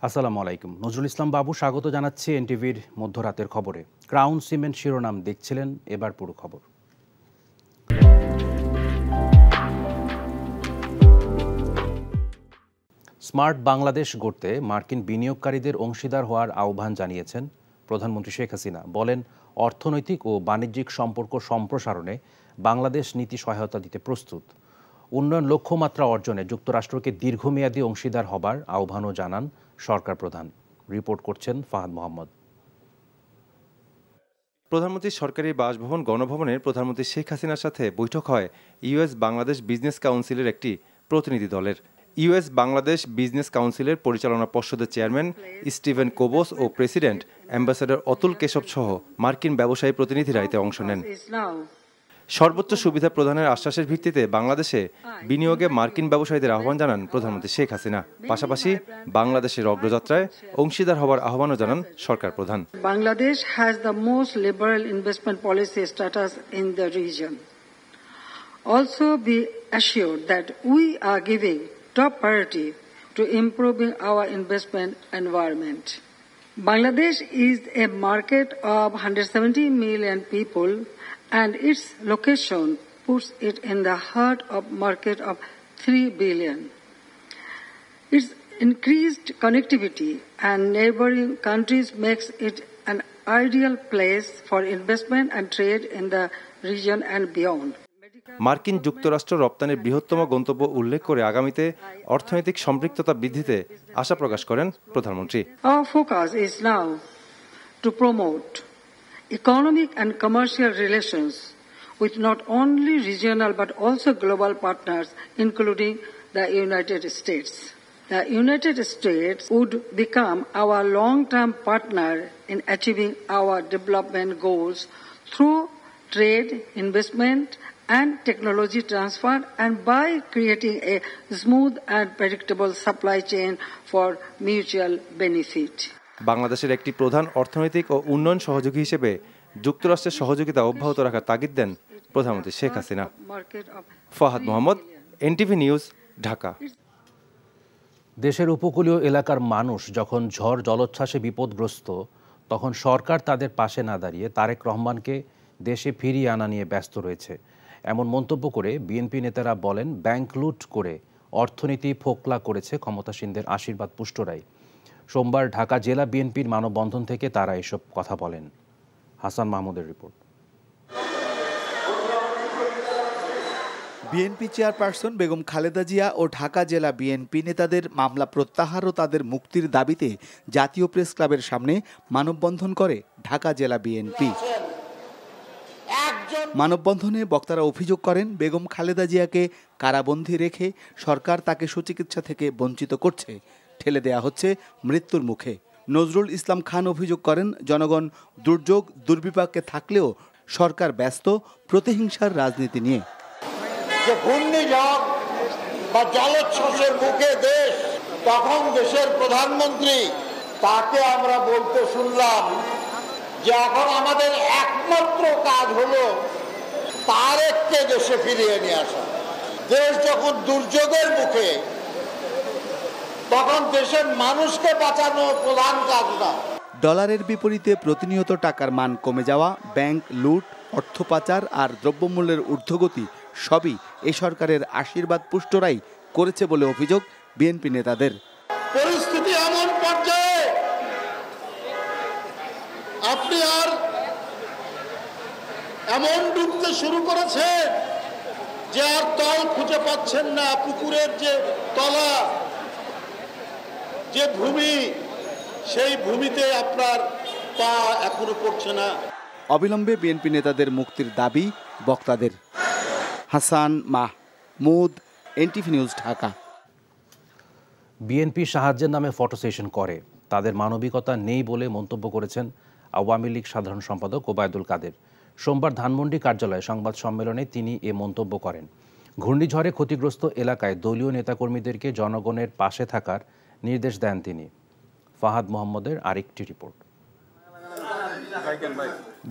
আসসালামু আলাইকুম। নজরুল ইসলাম বাবু স্বাগত জানাচ্ছি এনটিভির মধ্যরাতের খবরে। ক্রাউন সিমেন্ট শিরোনাম দেখছিলেন, এবার পুরো খবর। স্মার্ট বাংলাদেশ গড়তে মার্কিন বিনিয়োগকারীদের অংশীদার হওয়ার আহ্বান জানিয়েছেন প্রধানমন্ত্রী শেখ হাসিনা। বলেন, অর্থনৈতিক ও বাণিজ্যিক সম্পর্ক সম্প্রসারণে বাংলাদেশ নীতি সহায়তা দিতে প্রস্তুত। উন্নয়ন লক্ষ্যমাত্রা অর্জনে যুক্তরাষ্ট্রকে দীর্ঘমেয়াদী অংশীদার হবার আহ্বানও জানান সরকার প্রধান। রিপোর্ট করছেন ফাহাদ মোহাম্মদ। প্রধানমন্ত্রীর সরকারি বাসভবন গণভবনের প্রধানমন্ত্রী শেখ হাসিনার সাথে বৈঠক হয় ইউএস বাংলাদেশ বিজনেস কাউন্সিলের একটি প্রতিনিধি দলের। ইউএস বাংলাদেশ বিজনেস কাউন্সিলের পরিচালনা পর্ষদের চেয়ারম্যান স্টিভেন কোবোস ও প্রেসিডেন্ট অ্যাম্বাসেডর অতুল কেশব সহ মার্কিন ব্যবসায়ী প্রতিনিধিরা এতে অংশ নেন। সর্বোচ্চ সুবিধা প্রদানের আশ্বাসের ভিত্তিতে বাংলাদেশে বিনিয়োগে মার্কিন ব্যবসায়ীদের আহ্বান জানান প্রধানমন্ত্রী শেখ হাসিনা। পাশাপাশি বাংলাদেশের অগ্রযাত্রায় অংশীদার হওয়ার আহ্বানও জানান সরকার প্রধান। Bangladesh has the most liberal investment policy status in the reason. Also be assured that we are giving top priority to improving our investment environment. Bangladesh is a market of 170 million people, and its location puts it in the heart of market of 3 billion. Its increased connectivity and neighboring countries makes it an ideal place for investment and trade in the region and beyond. মার্কিন যুক্তরাষ্ট্র রপ্তানির বৃহত্তম গন্তব্য উল্লেখ করে আগামীতে অর্থনৈতিক সম্পৃক্ততা বৃদ্ধিতে আশা প্রকাশ করেন প্রধানমন্ত্রী। Our focus is now to promote economic and commercial relations with not only regional but also global partners, including the United States. The United States would become our long-term partner in achieving our development goals through trade, investment, and technology transfer, and by creating a smooth and predictable supply chain for mutual benefit. বাংলাদেশের একটি প্রধান অর্থনৈতিক ও উন্নয়ন সহযোগী হিসেবে যুক্তরাষ্ট্রের সহযোগিতা অব্যাহত রাখার তাগিদ দেন প্রধানমন্ত্রী শেখ হাসিনা। Fahad Mohammad, NTV news, Dhaka. দেশের উপকূলীয় এলাকার মানুষ যখন ঝড় জলোচ্ছ্বাসে বিপদগ্রস্ত, তখন সরকার তাদের পাশে না দাঁড়িয়ে তারেক রহমানকে দেশে ফিরিয়ে আনা নিয়ে ব্যস্ত রয়েছে। এমন মন্তব্য করে বিএনপি নেতারা বলেন, ব্যাংক লুট করে অর্থনীতি ফোকলা করেছে ক্ষমতাসীনদের আশীর্বাদ পুষ্টরাই। সোমবার ঢাকা জেলা বিএনপির মানববন্ধন থেকে তারা এসব কথা বলেন। হাসান মাহমুদের রিপোর্ট। বিএনপি চেয়ারপারসন বেগম খালেদা জিয়া ও ঢাকা জেলা বিএনপি নেতাদের মামলা প্রত্যাহার ও তাদের মুক্তির দাবিতে জাতীয় প্রেস ক্লাবের সামনে মানববন্ধন করে ঢাকা জেলা বিএনপি। মানববন্ধনে বক্তারা অভিযোগ করেন, বেগম খালেদা জিয়াকে কারাবন্দী রেখে সরকার তাকে সুচিকিৎসা থেকে বঞ্চিত করছে, ঠেলে দেয়া হচ্ছে মৃত্যুর মুখে। নজরুল ইসলাম খান অভিযোগ করেন, জনগণ দুর্যোগ দুর্বিপাকে থাকলেও সরকার ব্যস্ত প্রতিহিংসার রাজনীতি নিয়ে। যে ঘূর্ণিঝড় বা জলোচ্ছ্বাসের মুখে দেশ, তখন দেশের প্রধানমন্ত্রী তাকে আমরা বলতে শুনলাম যে এখন আমাদের একমাত্র কাজ হলো তারেককে দেশে ফিরিয়ে নিয়ে আসা। দেশ যখন দুর্যোগের মুখে, তখন দেশের মানুষকে বাঁচানো প্রধান কাজ না। ডলারের বিপরীতে প্রতিনিয়ত টাকার মান কমে যাওয়া, ব্যাংক লুট, অর্থ পাচার আর দ্রব্যমূল্যের ঊর্ধ্বগতি সবই এ সরকারের আশীর্বাদ পুষ্টরাই করেছে বলে অভিযোগ বিএনপি নেতাদের। পরিস্থিতি এমন পর্যায়ে আপনি আর এমন ডুবতে শুরু করেছে যে আর তল খুঁজে পাচ্ছেন না। পুকুরের যে তলা, যে ভূমি, সেই ভূমিতে আপনার পা এখনো পড়ছে না। অবিলম্বে বিএনপি নেতাদের মুক্তির দাবি বক্তাদের। Hasan Mahmud, NTV news, Dhaka. BNP সাহায্যের নামে ফটো সেশন করে, তাদের মানবিকতা নেই বলে মন্তব্য করেছেন আওয়ামী লীগ সাধারণ সম্পাদক ওবায়দুল কাদের। সোমবার ধানমন্ডি কার্যালয়ে সংবাদ সম্মেলনে তিনি এ মন্তব্য করেন। ঘূর্ণিঝড়ে ক্ষতিগ্রস্ত এলাকায় দলীয় নেতাকর্মীদেরকে জনগণের পাশে থাকার নির্দেশ দেন তিনি। ফাহাদ মোহাম্মদের আরেকটি রিপোর্ট।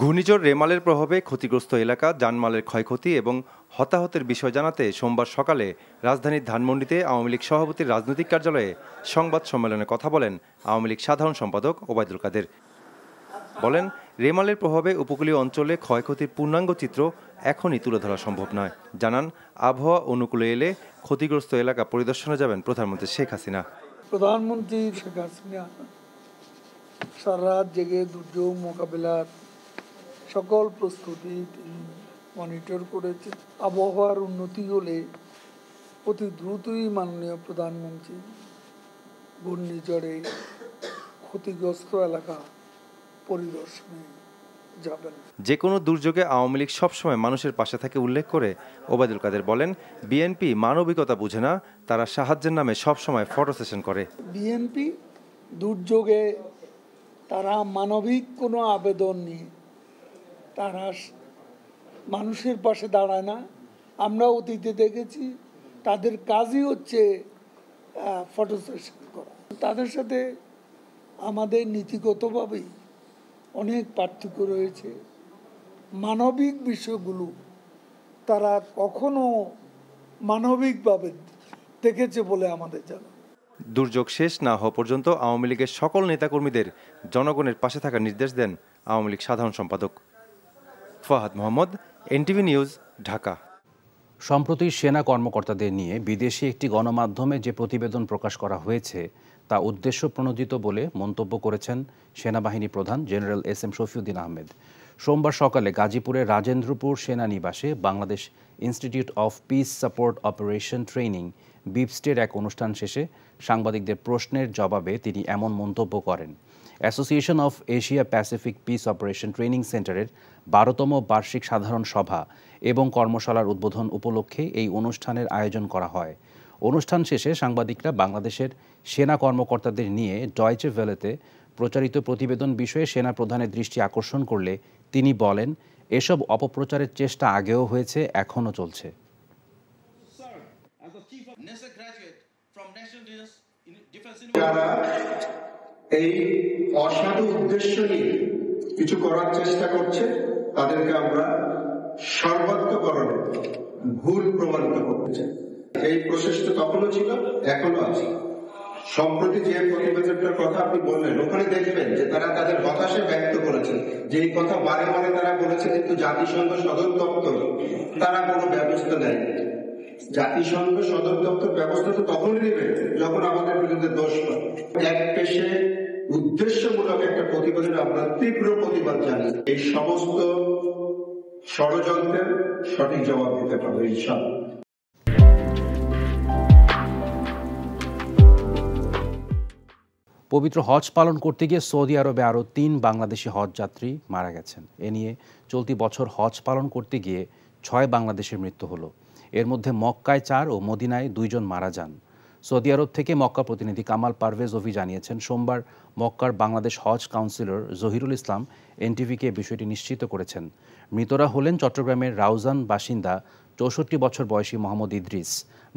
ঘূর্ণিঝড় রেমালের প্রভাবে ক্ষতিগ্রস্ত এলাকা, জানমালের ক্ষয়ক্ষতি এবং হতাহতের বিষয় জানাতে সোমবার সকালে রাজধানীর ধানমন্ডিতে আওয়ামী লীগ সভাপতির রাজনৈতিক কার্যালয়ে সংবাদ সম্মেলনে কথা বলেন আওয়ামী লীগ সাধারণ সম্পাদক ওবায়দুল কাদের। বলেন, রেমালের প্রভাবে উপকূলীয় অঞ্চলে ক্ষয়ক্ষতির পূর্ণাঙ্গ চিত্র এখনই তুলে ধরা সম্ভব নয়। জানান, আবহাওয়া অনুকূলে এলে ক্ষতিগ্রস্ত এলাকা পরিদর্শনে যাবেন প্রধানমন্ত্রী শেখ হাসিনা। প্রধানমন্ত্রী শেখ হাসিনা সারা রাত জেগে দুর্যোগ মোকাবিলার সকল প্রস্তুতি মনিটর করেছে। আবহাওয়ার উন্নতি হলে অতি দ্রুতই মাননীয় প্রধানমন্ত্রী ঘূর্ণিঝড়ে ক্ষতিগ্রস্ত এলাকা পরিদর্শনে যাবেন। যে কোনো দুর্যোগে আওয়ামী লীগ সবসময় মানুষের পাশে থাকে উল্লেখ করে ওবায়দুল কাদের বলেন, বিএনপি মানবিকতা বুঝে না, তারা সাহায্যের নামে সবসময় ফটো সেশন করে। বিএনপি দুর্যোগে তারা মানবিক কোনো আবেদন নিয়ে তারা মানুষের পাশে দাঁড়ায় না। আমরা অতীতে দেখেছি তাদের কাজই হচ্ছে ফটো সেশন করা। তাদের সাথে আমাদের নীতিগতভাবেই অনেক পার্থক্য রয়েছে। মানবিক বিষয়গুলো তারা কখনো মানবিকভাবে দেখেছে বলে আমাদের জানা। দুর্যোগ শেষ না হওয়া পর্যন্ত আওয়ামী লীগের সকল নেতাকর্মীদের জনগণের পাশে থাকার নির্দেশ দেন আওয়ামী লীগ সাধারণ সম্পাদক। Fahad Mohammad, NTV news, Dhaka. সম্প্রতি সেনা কর্মকর্তাদের নিয়ে বিদেশি একটি গণমাধ্যমে যে প্রতিবেদন প্রকাশ করা হয়েছে তা উদ্দেশ্য প্রণোদিত বলে মন্তব্য করেছেন সেনাবাহিনী প্রধান general S M Shafiuddin Ahmed. সোমবার সকালে গাজীপুরের রাজেন্দ্রপুর সেনানিবাসে Bangladesh institute of peace support operation training বিপস্টের এক অনুষ্ঠান শেষে সাংবাদিকদের প্রশ্নের জবাবে তিনি এমন মন্তব্য করেন। Association of Asia Pacific piece operation training সেন্টারের 12তম বার্ষিক সাধারণ সভা এবং কর্মশালার উদ্বোধন উপলক্ষে এই অনুষ্ঠানের আয়োজন করা হয়। অনুষ্ঠান শেষে সাংবাদিকরা বাংলাদেশের সেনা কর্মকর্তাদের নিয়ে ডয়েচে ভেলেতে প্রচারিত প্রতিবেদন বিষয়ে সেনা প্রধানের দৃষ্টি আকর্ষণ করলে তিনি বলেন, এসব অপপ্রচারের চেষ্টা আগেও হয়েছে, এখনও চলছে। যারা এই অসাধু উদ্দেশ্য নিয়ে কিছু করার চেষ্টা করছে তাদেরকে আমরা সর্বাত্মকরণে ভুল প্রমাণিত করতে চাই। এই প্রচেষ্টা তখনও ছিল, এখনো আছে। সম্প্রতি যে প্রতিবেদনটার কথা আপনি বললেন, ওখানে দেখবেন যে তারা তাদের হতাশা ব্যক্ত করেছে, যে এই কথা বারে বারে তারা বলেছে, কিন্তু জাতিসংঘ সদর দপ্তর তারা কোনো ব্যবস্থা নেয়। জাতিসংঘ সদর দপ্তর ব্যবস্থা তো তখনই নেবে যখন আমাদের বিরুদ্ধে দোষ পায়। এক পেশে উদ্দেশ্যমূলক একটা প্রতিবেদনে আমরা তীব্র প্রতিবাদ জানাই। এই সমস্ত ষড়যন্ত্রের সঠিক জবাব দিতে পারবে ইনশাআল্লাহ। পবিত্র হজ পালন করতে গিয়ে সৌদি আরবে আরও 3 বাংলাদেশি হজ যাত্রী মারা গেছেন। এ নিয়ে চলতি বছর হজ পালন করতে গিয়ে 6 বাংলাদেশের মৃত্যু হলো। এর মধ্যে মক্কায় 4 ও মদিনায় 2 জন মারা যান। সৌদি আরব থেকে মক্কা প্রতিনিধি কামাল পারভেজ অভি জানিয়েছেন, সোমবার মক্কার বাংলাদেশ হজ কাউন্সিলর জহিরুল ইসলাম এনটিভিকে বিষয়টি নিশ্চিত করেছেন। মৃতরা হলেন চট্টগ্রামের রাউজান বাসিন্দা 64 বছর বয়সী মোহাম্মদ ইদ্রিস,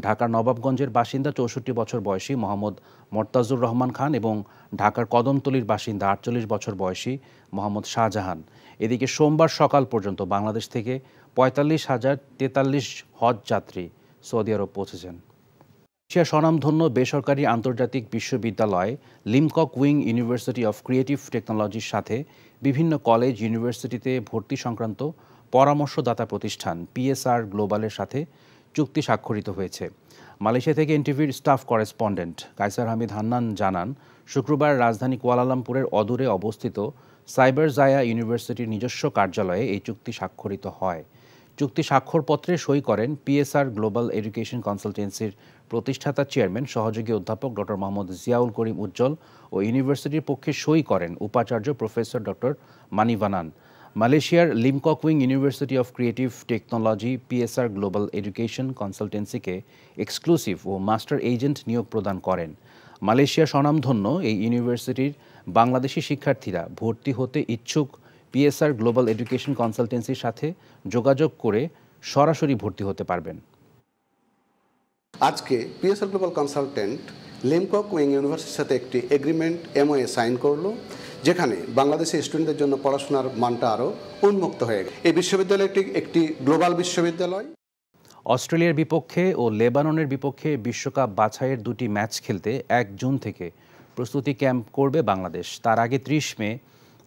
ঢাকার নবাবগঞ্জের বাসিন্দা 64 বছর বয়সী মোহাম্মদ মর্তাজুর রহমান খান এবং ঢাকার কদমতলীর বাসিন্দা 48 বছর বয়সী মোহাম্মদ শাহজাহান। এদিকে সোমবার সকাল পর্যন্ত বাংলাদেশ থেকে 45,043 হজ যাত্রী সৌদি আরব পৌঁছেছেন। এশিয়ার স্বনামধন্য বেসরকারি আন্তর্জাতিক বিশ্ববিদ্যালয় লিমকক উইং ইউনিভার্সিটি অফ ক্রিয়েটিভ টেকনোলজির সাথে বিভিন্ন কলেজ ইউনিভার্সিটিতে ভর্তি সংক্রান্ত পরামর্শদাতা প্রতিষ্ঠান পিএসআর গ্লোবালের সাথে চুক্তি স্বাক্ষরিত হয়েছে। মালয়েশিয়া থেকে এনটিভির স্টাফ করেসপন্ডেন্ট কায়সার হামিদ হান্নান জানান, শুক্রবার রাজধানী কুয়ালালামপুরের অদূরে অবস্থিত সাইবার জায়া ইউনিভার্সিটির নিজস্ব কার্যালয়ে এই চুক্তি স্বাক্ষরিত হয়। চুক্তি স্বাক্ষরপত্রে সই করেন পিএসআর গ্লোবাল এডুকেশন কনসালটেন্সির প্রতিষ্ঠাতা চেয়ারম্যান সহযোগী অধ্যাপক ডক্টর মোহাম্মদ জিয়াউল করিম উজ্জ্বল ও ইউনিভার্সিটির পক্ষে সই করেন উপাচার্য প্রফেসর ডক্টর মানি ভানান। মালয়েশিয়ার Limkokwing university of creative technology PSR global education কনসালটেন্সিকে এক্সক্লুসিভ ও মাস্টার এজেন্ট নিয়োগ প্রদান করেন। মালয়েশিয়ার স্বনামধন্য এই ইউনিভার্সিটির বাংলাদেশি শিক্ষার্থীরা ভর্তি হতে ইচ্ছুক পিএসআর গ্লোবাল এডুকেশন কনসালটেন্সির সাথে যোগাযোগ করে সরাসরি ভর্তি হতে পারবেন। আজকে পিএসআর গ্লোবাল কনসালটেন্ট লিমকক উইং ইউনিভার্সিটির সাথে একটি এগ্রিমেন্ট এমওএ সাইন করলো, যেখানে বাংলাদেশের স্টুডেন্টদের জন্য পড়াশোনার মানটা আরও উন্মুক্ত হয়ে গেছে। এই বিশ্ববিদ্যালয় একটি গ্লোবাল বিশ্ববিদ্যালয়। অস্ট্রেলিয়ার বিপক্ষে ও লেবাননের বিপক্ষে বিশ্বকাপ বাছাইয়ের 2টি ম্যাচ খেলতে 1 জুন থেকে প্রস্তুতি ক্যাম্প করবে বাংলাদেশ। তার আগে 30 মে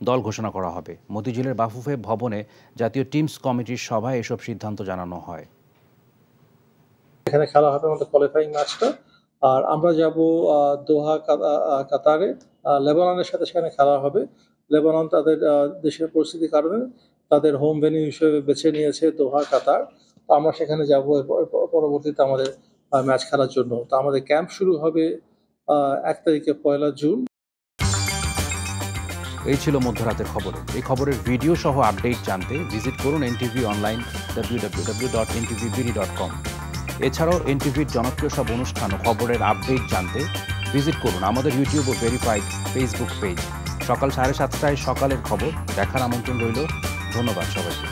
দল ঘোষণা করা হবে। মতিঝিলের বাফুফে ভবনে জাতীয় টিমস কমিটির সভায় এসব সিদ্ধান্ত জানানো হয়। এখানে খেলা হবে আমাদের কোয়ালিফাইং ম্যাচটা, আর আমরা যাব দোহা কাতারে, লেবাননের সাথে সেখানে খেলা হবে। লেবানন তাদের দেশের পরিস্থিতির কারণে তাদের হোম ভেন্যু হিসেবে বেছে নিয়েছে দোহা কাতার। তো আমরা সেখানে যাব পরবর্তীতে আমাদের ম্যাচ খেলার জন্য। তো আমাদের ক্যাম্প শুরু হবে 1 তারিখে 1 জুন। এই ছিল মধ্যরাতের খবর। এই খবরের ভিডিও সহ আপডেট জানতে ভিজিট করুন এনটিভি অনলাইন www.ntvbd.com। এছাড়াও এনটিভির জনপ্রিয় সব অনুষ্ঠান ও খবরের আপডেট জানতে ভিজিট করুন আমাদের ইউটিউব ও ভেরিফাইড ফেসবুক পেজ। সকাল 7:30টায় সকালের খবর দেখার আমন্ত্রণ রইল। ধন্যবাদ সবাইকে।